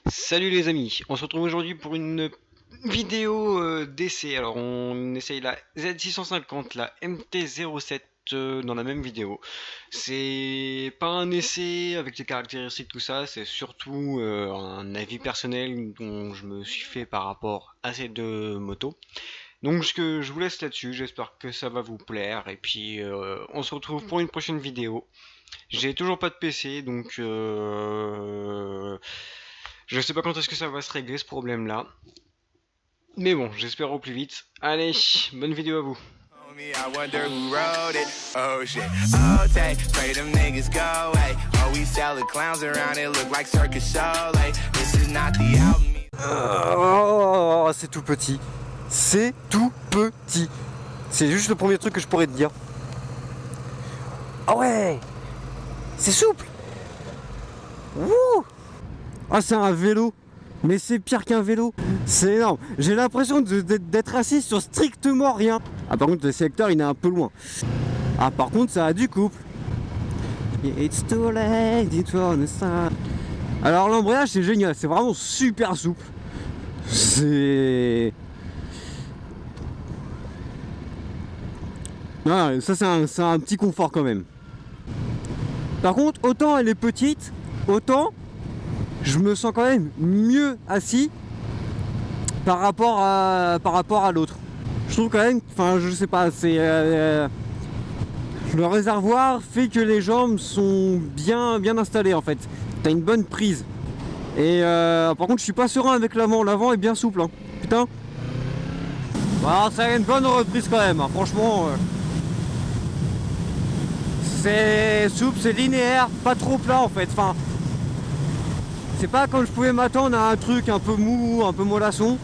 Salut les amis, on se retrouve aujourd'hui pour une vidéo d'essai. Alors on essaye la Z650, la MT-07 dans la même vidéo. C'est pas un essai avec des caractéristiques tout ça, c'est surtout un avis personnel dont je me suis fait par rapport à ces deux motos. Donc je vous laisse là-dessus, j'espère que ça va vous plaire et puis on se retrouve pour une prochaine vidéo. J'ai toujours pas de PC donc je sais pas quand est-ce que ça va se régler ce problème-là. Mais bon, j'espère au plus vite. Allez, bonne vidéo à vous. I wonder who wrote it. Oh shit. Oh, take, pray them niggas go away. Oh, we sell the clowns around it, look like circus show. Like, this is not the album. Oh, c'est tout petit. C'est tout petit. C'est juste le premier truc que je pourrais te dire. Ah ouais, c'est souple. Wouh. Ah, c'est un vélo. Mais c'est pire qu'un vélo. C'est énorme. J'ai l'impression d'être assis sur strictement rien. Ah, par contre, le sélecteur, il est un peu loin. Ah, par contre, ça a du couple. It's too late, it's on the. Alors, l'embrayage, c'est génial. C'est vraiment super souple. C'est... Ah, ça, c'est un petit confort quand même. Par contre, autant elle est petite, autant je me sens quand même mieux assis par rapport à l'autre. Je trouve quand même, enfin je sais pas, c'est le réservoir fait que les jambes sont bien installées en fait. T'as une bonne prise. Et par contre je suis pas serein avec l'avant. L'avant est bien souple, hein. Putain. Bon, alors, ça a une bonne reprise quand même, hein. Franchement. C'est souple, c'est linéaire, pas trop plat en fait. Enfin, c'est pas comme je pouvais m'attendre à un truc un peu mou, un peu mollasson.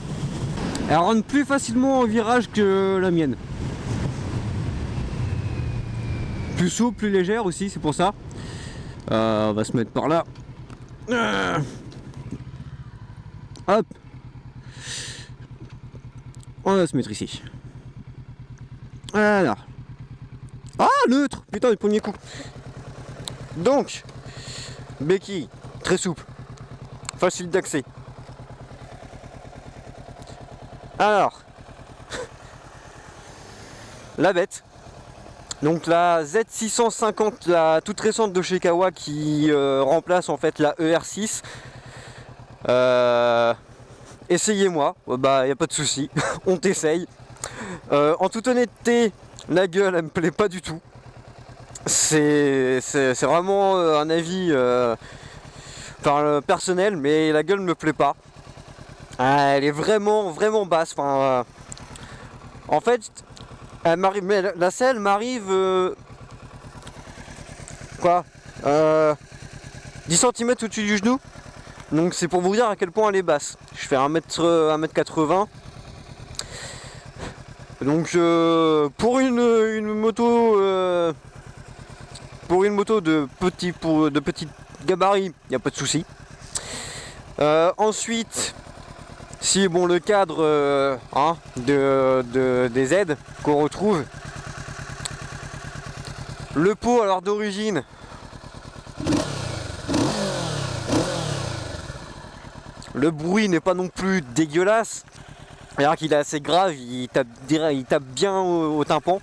Elle rentre plus facilement en virage que la mienne. Plus souple, plus légère aussi, c'est pour ça. On va se mettre par là. Hop. On va se mettre ici. Alors. Ah, neutre. Putain, le premier coup. Donc, béquille, très souple. Facile d'accès. Alors, la bête. Donc la Z650, la toute récente de chez Kawa qui remplace en fait la ER6. Essayez-moi, bah y a pas de souci, on t'essaye. En toute honnêteté, la gueule elle me plaît pas du tout. C'est vraiment un avis personnel, mais la gueule me plaît pas. Elle est vraiment basse. Enfin, en fait, elle m'arrive, mais la selle m'arrive quoi 10 cm au-dessus du genou. Donc c'est pour vous dire à quel point elle est basse. Je fais 1m80. Donc pour une moto de petit gabarit, il n'y a pas de souci. Ensuite, si bon le cadre des aides qu'on retrouve, le pot alors d'origine, le bruit n'est pas non plus dégueulasse. Alors qu'il est assez grave, il tape bien au tympan.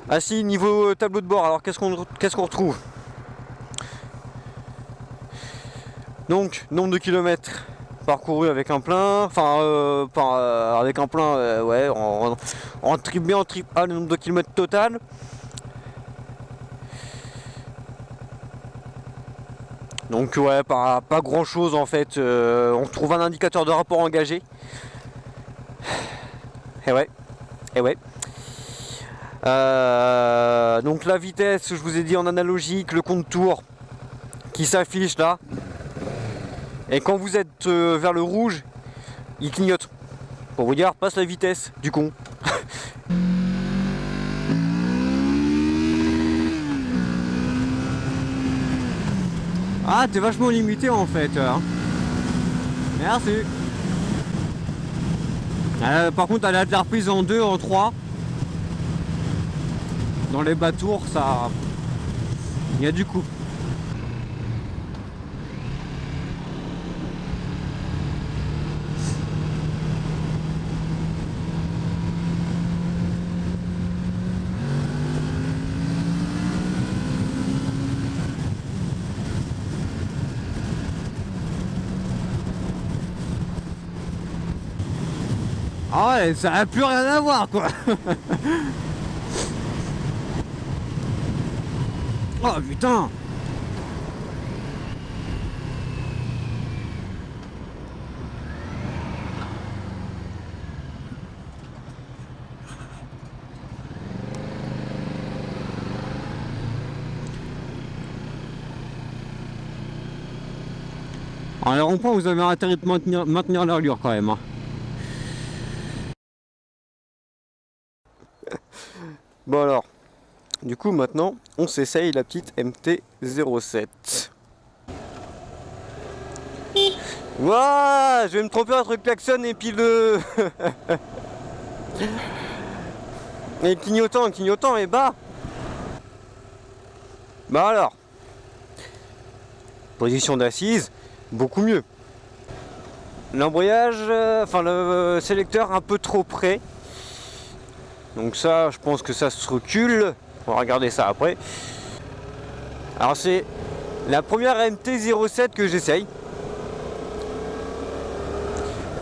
Ainsi niveau tableau de bord, alors qu'est-ce qu'on retrouve? Donc nombre de kilomètres parcourus avec un plein, enfin avec un plein, ouais, en trip B, en trip A, le nombre de kilomètres total. Donc ouais, pas grand chose en fait. On trouve un indicateur de rapport engagé. Et ouais, et ouais. Donc la vitesse, je vous ai dit en analogique, le compte tour qui s'affiche là. Et quand vous êtes vers le rouge, il clignote. Pour vous dire, passe la vitesse du con. Ah, t'es vachement limité en fait. Merci. Par contre, elle a de la reprise en 2, en 3. Dans les bas tours, ça... il y a du coup. Ah ouais, ça n'a plus rien à voir quoi. Oh putain. Alors les ronds-points, vous avez intérêt de maintenir l'allure quand même. Hein. Bon alors, du coup maintenant, on s'essaye la petite MT-07. Ouah, je vais me tromper entre le klaxon et puis le... et le clignotant est bas. Bah alors, position d'assise, beaucoup mieux. L'embrayage, enfin le sélecteur un peu trop près. Donc ça, je pense que ça se recule. On va regarder ça après. Alors c'est la première MT-07 que j'essaye.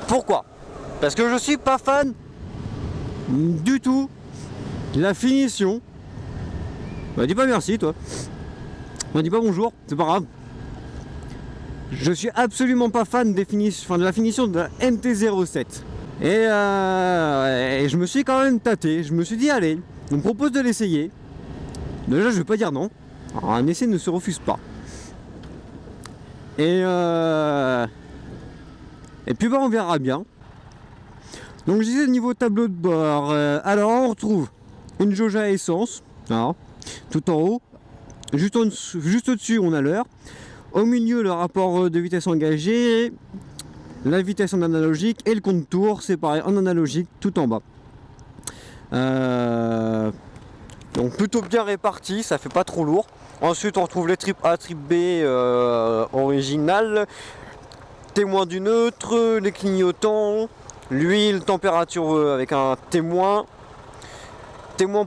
Pourquoi? Parce que je suis pas fan du tout de la finition. Bah dis pas merci toi. Bah dis pas bonjour, c'est pas grave. Je suis absolument pas fan de la finition de la MT-07. Et je me suis quand même tâté. Je me suis dit allez, on me propose de l'essayer. Déjà je vais pas dire non. Alors, un essai ne se refuse pas. Et puis bah on verra bien. Donc je disais niveau tableau de bord. Alors on retrouve une jauge à essence. Alors, tout en haut. Juste au-dessus on a l'heure. Au milieu le rapport de vitesse engagé. La vitesse en analogique et le compte tour, c'est pareil, en analogique, tout en bas. Donc plutôt bien réparti, ça fait pas trop lourd. Ensuite on retrouve les tripes A, tripes B originales, témoin du neutre, les clignotants, l'huile, température avec un témoin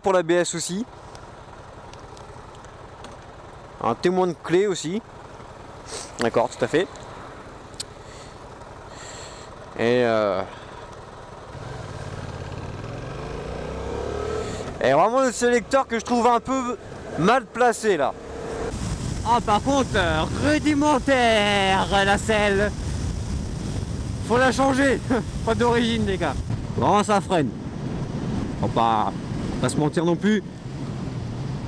pour l'ABS aussi, un témoin de clé aussi, d'accord, tout à fait. Et vraiment le sélecteur que je trouve un peu mal placé là. Ah par contre, rudimentaire la selle. Faut la changer. Pas d'origine les gars. Vraiment ça freine. Faut pas se mentir non plus.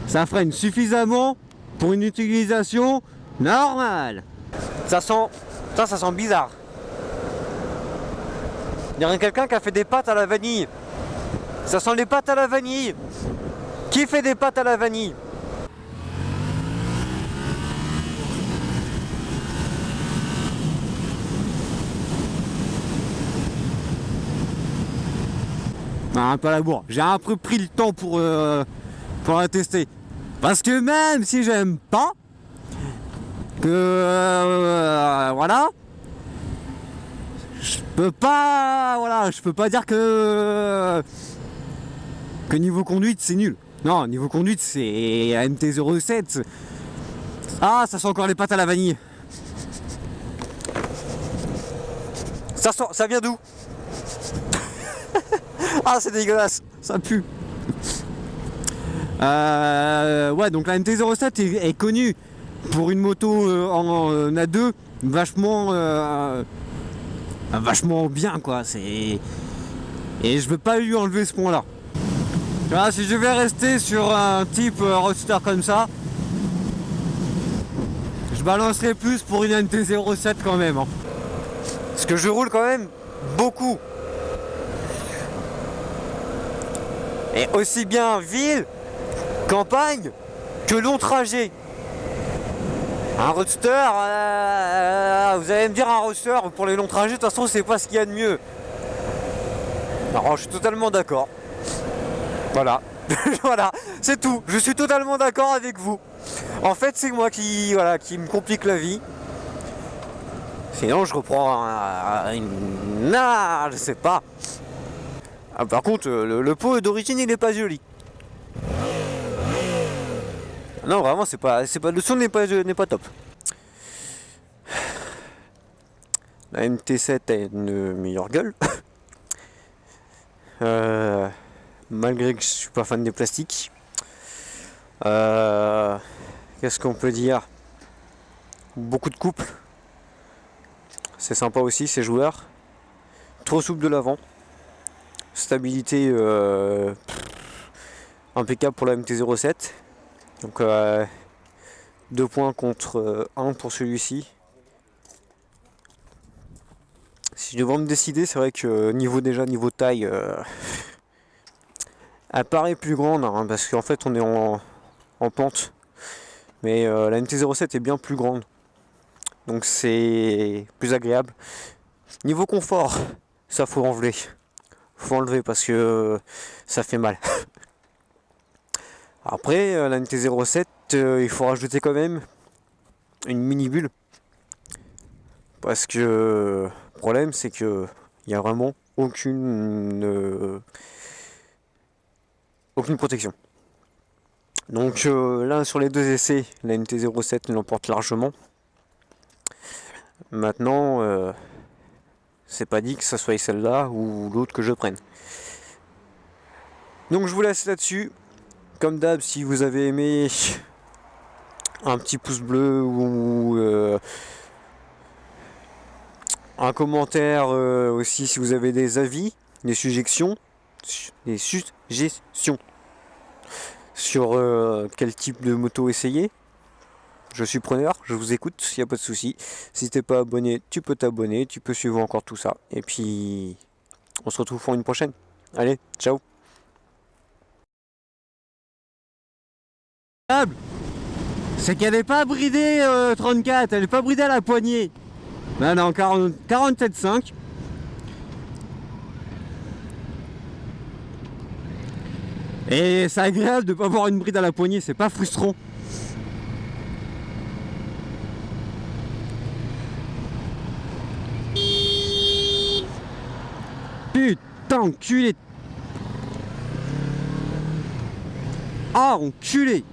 Ça freine suffisamment pour une utilisation normale. Ça sent bizarre. Il y a quelqu'un qui a fait des pâtes à la vanille. Ça sent les pâtes à la vanille. Qui fait des pâtes à la vanille? Ah, pas la bourre. J'ai un peu pris le temps pour la tester. Parce que même si j'aime pas, que voilà. Je peux pas dire que niveau conduite c'est nul. Non, niveau conduite c'est MT-07. Ah, ça sent encore les pâtes à la vanille. Ça vient d'où? Ah, c'est dégueulasse, ça pue. Ouais, donc la MT-07 est connue pour une moto en A2 vachement bien quoi. Et je veux pas lui enlever ce point là. Si je vais rester sur un type roadster comme ça, je balancerai plus pour une MT-07 quand même hein. Parce que je roule quand même beaucoup. Et aussi bien ville, campagne que long trajet. Un roadster, vous allez me dire un roadster pour les longs trajets, de toute façon c'est pas ce qu'il y a de mieux. Alors je suis totalement d'accord. Voilà, voilà, c'est tout. Je suis totalement d'accord avec vous. En fait c'est moi qui me complique la vie. Sinon je reprends je sais pas. Ah, par contre le pot d'origine il est pas joli. Non vraiment c'est pas le son n'est pas top. La MT-7 a une meilleure gueule. malgré que je suis pas fan des plastiques. Qu'est-ce qu'on peut dire? Beaucoup de couple, c'est sympa aussi, ces joueurs. Trop souple de l'avant, stabilité impeccable pour la MT-07. Donc 2 points contre 1 pour celui-ci. Si je devais me décider, c'est vrai que niveau taille, elle paraît plus grande, hein, parce qu'en fait on est en pente. Mais la MT-07 est bien plus grande. Donc c'est plus agréable. Niveau confort, ça faut enlever. Faut enlever parce que ça fait mal. Après, la MT-07, il faut rajouter quand même une mini bulle. Parce que le problème, c'est que il n'y a vraiment aucune protection. Donc là, sur les 2 essais, la MT-07 l'emporte largement. Maintenant, c'est pas dit que ça soit celle-là ou l'autre que je prenne. Donc je vous laisse là-dessus. Comme d'hab, si vous avez aimé, un petit pouce bleu ou un commentaire aussi si vous avez des avis, des suggestions sur quel type de moto essayer. Je suis preneur, je vous écoute, il n'y a pas de souci. Si t'es pas abonné, tu peux t'abonner, tu peux suivre encore tout ça. Et puis, on se retrouve pour une prochaine. Allez, ciao. C'est qu'elle n'est pas bridée 34, elle n'est pas bridée à la poignée. Là, non, 47,5. Et c'est agréable de ne pas avoir une bride à la poignée, c'est pas frustrant. Putain, enculé. Ah, enculé.